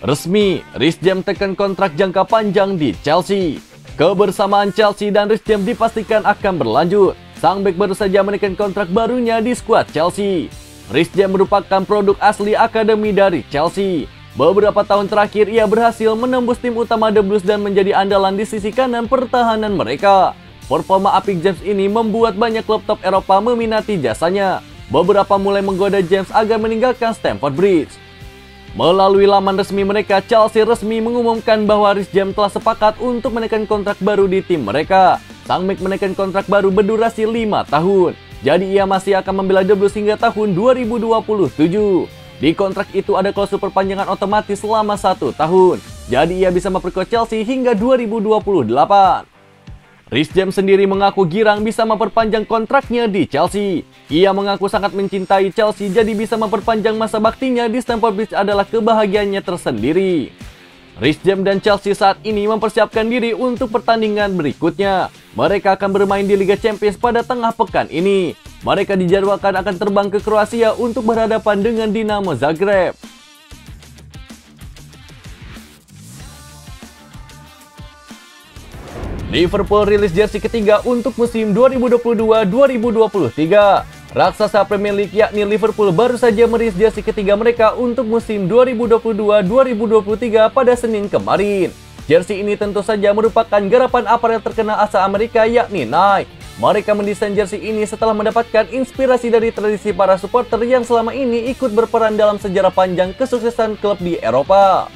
Resmi, Reece James tekan kontrak jangka panjang di Chelsea. Kebersamaan Chelsea dan Reece James dipastikan akan berlanjut. Sang bek baru saja menekan kontrak barunya di skuad Chelsea. Reece James merupakan produk asli akademi dari Chelsea. Beberapa tahun terakhir ia berhasil menembus tim utama The Blues dan menjadi andalan di sisi kanan pertahanan mereka. Performa apik James ini membuat banyak klub top Eropa meminati jasanya. Beberapa mulai menggoda James agar meninggalkan Stamford Bridge. Melalui laman resmi mereka, Chelsea resmi mengumumkan bahwa Reece James telah sepakat untuk menekan kontrak baru di tim mereka. Sang bek menekan kontrak baru berdurasi 5 tahun. Jadi ia masih akan membela The Blues hingga tahun 2027. Di kontrak itu ada klausul perpanjangan otomatis selama 1 tahun. Jadi ia bisa memperkuat Chelsea hingga 2028. Reece James sendiri mengaku girang bisa memperpanjang kontraknya di Chelsea. Ia mengaku sangat mencintai Chelsea, jadi bisa memperpanjang masa baktinya di Stamford Bridge adalah kebahagiaannya tersendiri. Reece James dan Chelsea saat ini mempersiapkan diri untuk pertandingan berikutnya. Mereka akan bermain di Liga Champions pada tengah pekan ini. Mereka dijadwalkan akan terbang ke Kroasia untuk berhadapan dengan Dinamo Zagreb. Liverpool rilis jersey ketiga untuk musim 2022-2023. Raksasa Premier League yakni Liverpool baru saja merilis jersey ketiga mereka untuk musim 2022-2023 pada Senin kemarin. Jersey ini tentu saja merupakan garapan aparel terkenal asal Amerika yakni Nike. Mereka mendesain jersey ini setelah mendapatkan inspirasi dari tradisi para supporter yang selama ini ikut berperan dalam sejarah panjang kesuksesan klub di Eropa.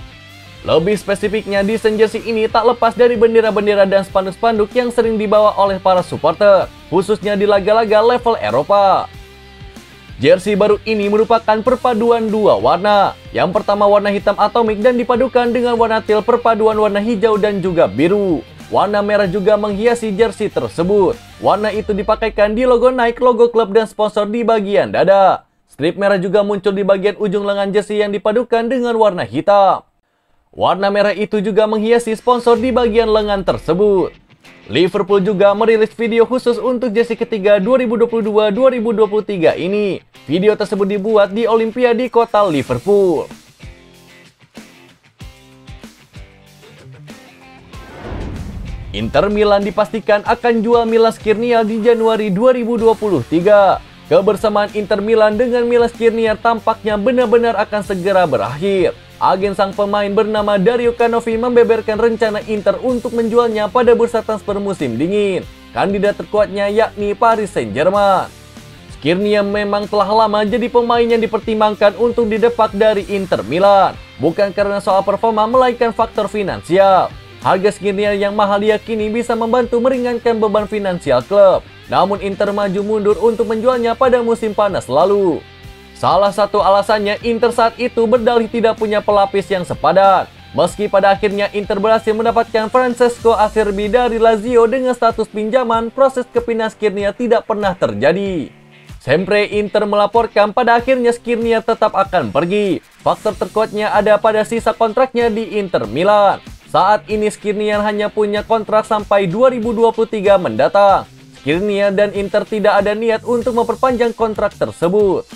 Lebih spesifiknya, desain jersey ini tak lepas dari bendera-bendera dan spanduk-spanduk yang sering dibawa oleh para supporter, khususnya di laga-laga level Eropa. Jersey baru ini merupakan perpaduan dua warna. Yang pertama warna hitam atomik dan dipadukan dengan warna teal perpaduan warna hijau dan juga biru. Warna merah juga menghiasi jersey tersebut. Warna itu dipakaikan di logo Nike, logo klub dan sponsor di bagian dada. Strip merah juga muncul di bagian ujung lengan jersey yang dipadukan dengan warna hitam. Warna merah itu juga menghiasi sponsor di bagian lengan tersebut. Liverpool juga merilis video khusus untuk jersey ketiga 2022-2023 ini. Video tersebut dibuat di Olimpiade kota Liverpool. Inter Milan dipastikan akan jual Milan Skriniar di Januari 2023. Kebersamaan Inter Milan dengan Milan Skriniar tampaknya benar-benar akan segera berakhir. Agen sang pemain bernama Dario Canovi membeberkan rencana Inter untuk menjualnya pada bursa transfer musim dingin. Kandidat terkuatnya yakni Paris Saint-Germain. Skriniar memang telah lama jadi pemain yang dipertimbangkan untuk didepak dari Inter Milan. Bukan karena soal performa, melainkan faktor finansial. Harga Skriniar yang mahal diyakini bisa membantu meringankan beban finansial klub. Namun Inter maju mundur untuk menjualnya pada musim panas lalu. Salah satu alasannya Inter saat itu berdalih tidak punya pelapis yang sepadan. Meski pada akhirnya Inter berhasil mendapatkan Francesco Acerbi dari Lazio dengan status pinjaman, proses kepindahan Skriniar tidak pernah terjadi. Sempre Inter melaporkan pada akhirnya Skriniar tetap akan pergi. Faktor terkuatnya ada pada sisa kontraknya di Inter Milan. Saat ini Skriniar hanya punya kontrak sampai 2023 mendatang. Skriniar dan Inter tidak ada niat untuk memperpanjang kontrak tersebut.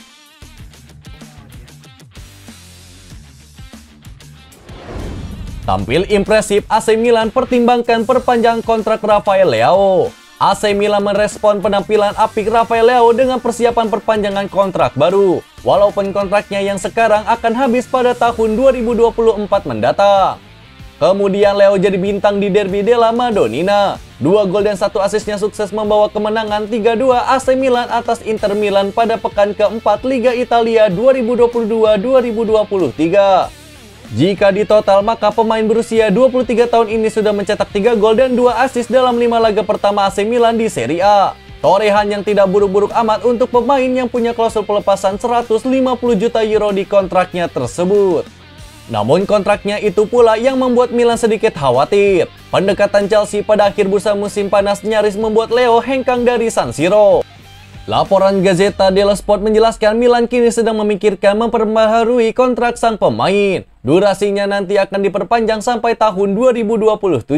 Tampil impresif, AC Milan pertimbangkan perpanjang kontrak Rafael Leao. AC Milan merespon penampilan apik Rafael Leao dengan persiapan perpanjangan kontrak baru. Walaupun kontraknya yang sekarang akan habis pada tahun 2024 mendatang. Kemudian Leo jadi bintang di Derby della Madonnina. 2 gol dan 1 asisnya sukses membawa kemenangan 3-2 AC Milan atas Inter Milan pada pekan keempat Liga Italia 2022-2023. Jika ditotal, maka pemain berusia 23 tahun ini sudah mencetak 3 gol dan 2 assist dalam 5 laga pertama AC Milan di Serie A. Torehan yang tidak buruk-buruk amat untuk pemain yang punya klausul pelepasan 150 juta euro di kontraknya tersebut. Namun kontraknya itu pula yang membuat Milan sedikit khawatir. Pendekatan Chelsea pada akhir bursa musim panas nyaris membuat Leo hengkang dari San Siro. Laporan Gazzetta dello Sport menjelaskan Milan kini sedang memikirkan memperbaharui kontrak sang pemain. Durasinya nanti akan diperpanjang sampai tahun 2027.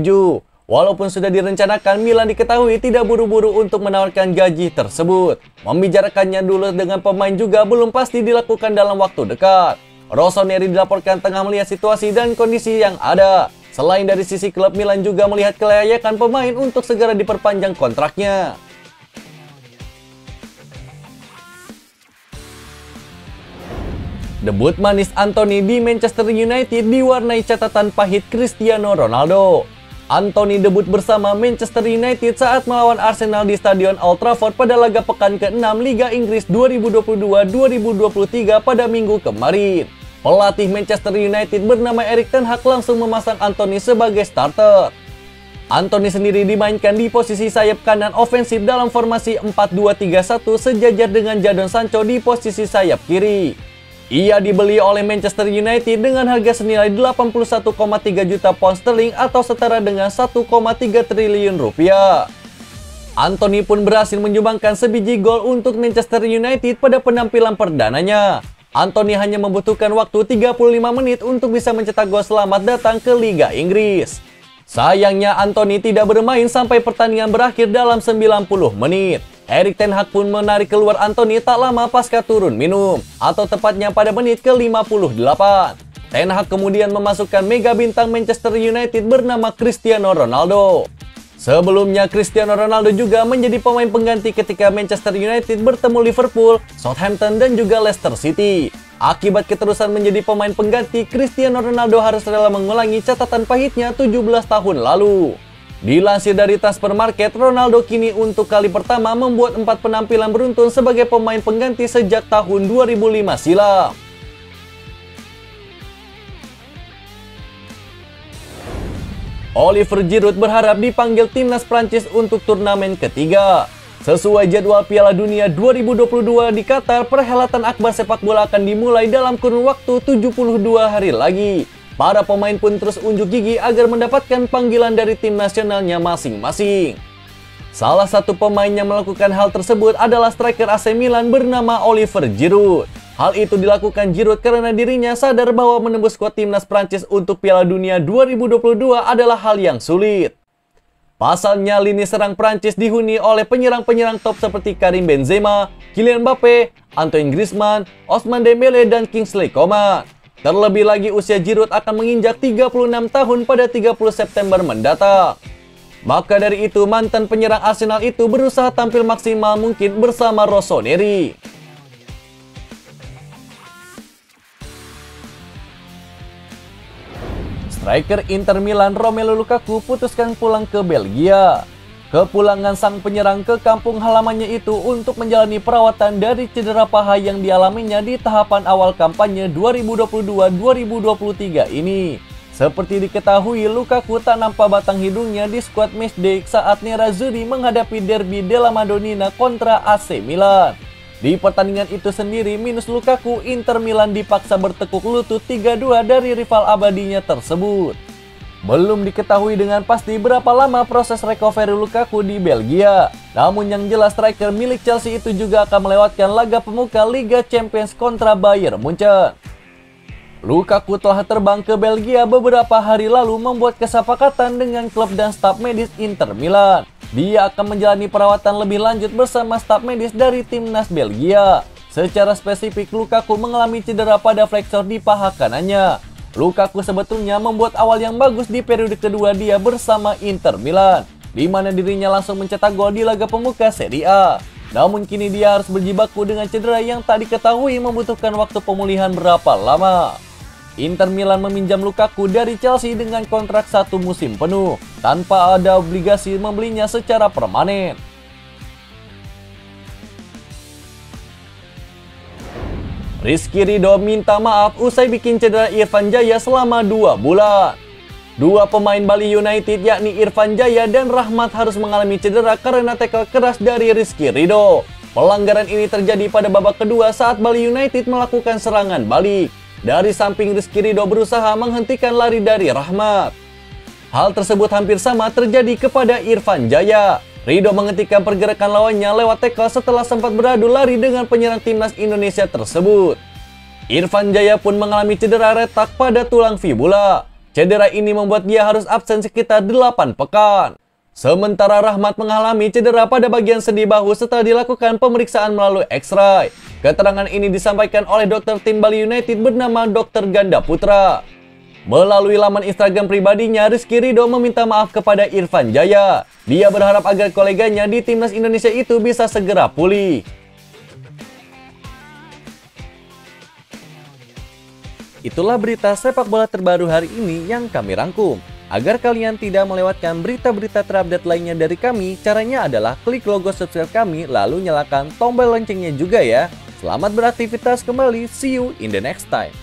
Walaupun sudah direncanakan, Milan diketahui tidak buru-buru untuk menawarkan gaji tersebut. Membicarakannya dulu dengan pemain juga belum pasti dilakukan dalam waktu dekat. Rossoneri dilaporkan tengah melihat situasi dan kondisi yang ada. Selain dari sisi klub, Milan juga melihat kelayakan pemain untuk segera diperpanjang kontraknya. Debut manis Antony di Manchester United diwarnai catatan pahit Cristiano Ronaldo. Antony debut bersama Manchester United saat melawan Arsenal di Stadion Old Trafford pada laga pekan ke-6 Liga Inggris 2022-2023 pada minggu kemarin. Pelatih Manchester United bernama Erik ten Hag langsung memasang Antony sebagai starter. Antony sendiri dimainkan di posisi sayap kanan ofensif dalam formasi 4-2-3-1 sejajar dengan Jadon Sancho di posisi sayap kiri. Ia dibeli oleh Manchester United dengan harga senilai 81,3 juta pound sterling atau setara dengan 1,3 triliun rupiah. Antony pun berhasil menyumbangkan sebiji gol untuk Manchester United pada penampilan perdananya. Antony hanya membutuhkan waktu 35 menit untuk bisa mencetak gol selamat datang ke Liga Inggris. Sayangnya Antony tidak bermain sampai pertandingan berakhir dalam 90 menit. Erik ten Hag pun menarik keluar Antony tak lama pasca turun minum, atau tepatnya pada menit ke-58. Ten Hag kemudian memasukkan mega bintang Manchester United bernama Cristiano Ronaldo. Sebelumnya Cristiano Ronaldo juga menjadi pemain pengganti ketika Manchester United bertemu Liverpool, Southampton dan juga Leicester City. Akibat keterusan menjadi pemain pengganti, Cristiano Ronaldo harus rela mengulangi catatan pahitnya 17 tahun lalu. Dilansir dari Transfermarkt, Ronaldo kini untuk kali pertama membuat 4 penampilan beruntun sebagai pemain pengganti sejak tahun 2005 silam. Oliver Giroud berharap dipanggil timnas Prancis untuk turnamen ketiga. Sesuai jadwal Piala Dunia 2022 di Qatar, perhelatan akbar sepak bola akan dimulai dalam kurun waktu 72 hari lagi. Para pemain pun terus unjuk gigi agar mendapatkan panggilan dari tim nasionalnya masing-masing. Salah satu pemain yang melakukan hal tersebut adalah striker AC Milan bernama Oliver Giroud. Hal itu dilakukan Giroud karena dirinya sadar bahwa menembus skuad timnas Prancis untuk Piala Dunia 2022 adalah hal yang sulit. Pasalnya, lini serang Prancis dihuni oleh penyerang-penyerang top seperti Karim Benzema, Kylian Mbappe, Antoine Griezmann, Ousmane Dembele, dan Kingsley Coman. Terlebih lagi usia Giroud akan menginjak 36 tahun pada 30 September mendatang. Maka dari itu, mantan penyerang Arsenal itu berusaha tampil maksimal mungkin bersama Rossoneri. Striker Inter Milan Romelu Lukaku putuskan pulang ke Belgia. Kepulangan sang penyerang ke kampung halamannya itu untuk menjalani perawatan dari cedera paha yang dialaminya di tahapan awal kampanye 2022-2023 ini. Seperti diketahui, Lukaku tak nampak batang hidungnya di skuad matchday saat Nerazzurri menghadapi derby della Madonnina kontra AC Milan. Di pertandingan itu sendiri, minus Lukaku, Inter Milan dipaksa bertekuk lutut 3-2 dari rival abadinya tersebut. Belum diketahui dengan pasti berapa lama proses recovery Lukaku di Belgia. Namun yang jelas striker milik Chelsea itu juga akan melewatkan laga pemuka Liga Champions kontra Bayern Munchen. Lukaku telah terbang ke Belgia beberapa hari lalu membuat kesepakatan dengan klub dan staf medis Inter Milan. Dia akan menjalani perawatan lebih lanjut bersama staf medis dari timnas Belgia. Secara spesifik, Lukaku mengalami cedera pada flexor di paha kanannya. Lukaku sebetulnya membuat awal yang bagus di periode kedua dia bersama Inter Milan, di mana dirinya langsung mencetak gol di laga pembuka Serie A. Namun kini dia harus berjibaku dengan cedera yang tak diketahui membutuhkan waktu pemulihan berapa lama. Inter Milan meminjam Lukaku dari Chelsea dengan kontrak 1 musim penuh, tanpa ada obligasi membelinya secara permanen. Rizky Ridho minta maaf usai bikin cedera Irfan Jaya selama 2 bulan. Dua pemain Bali United yakni Irfan Jaya dan Rahmat harus mengalami cedera karena tackle keras dari Rizky Ridho. Pelanggaran ini terjadi pada babak kedua saat Bali United melakukan serangan balik. Dari samping, Rizky Ridho berusaha menghentikan lari dari Rahmat. Hal tersebut hampir sama terjadi kepada Irfan Jaya. Ridho menghentikan pergerakan lawannya lewat tackle setelah sempat beradu lari dengan penyerang timnas Indonesia tersebut. Irfan Jaya pun mengalami cedera retak pada tulang fibula. Cedera ini membuat dia harus absen sekitar 8 pekan. Sementara Rahmat mengalami cedera pada bagian sendi bahu setelah dilakukan pemeriksaan melalui X-ray. Keterangan ini disampaikan oleh dokter tim Bali United bernama Dr. Ganda Putra. Melalui laman Instagram pribadinya, Rizky Ridho meminta maaf kepada Irfan Jaya. Dia berharap agar koleganya di timnas Indonesia itu bisa segera pulih. Itulah berita sepak bola terbaru hari ini yang kami rangkum. Agar kalian tidak melewatkan berita-berita terupdate lainnya dari kami, caranya adalah klik logo subscribe kami lalu nyalakan tombol loncengnya juga ya. Selamat beraktivitas kembali, see you in the next time.